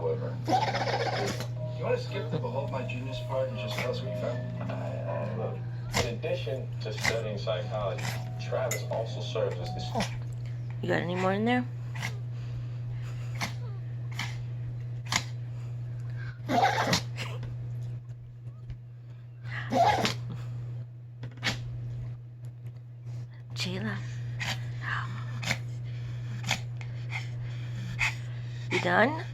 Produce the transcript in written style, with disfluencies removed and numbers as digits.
however. You want to skip the behold my genius part and just tell us what you found? Look, in addition to studying psychology, Travis also serves as this. You got any more in there? Chayla. You done?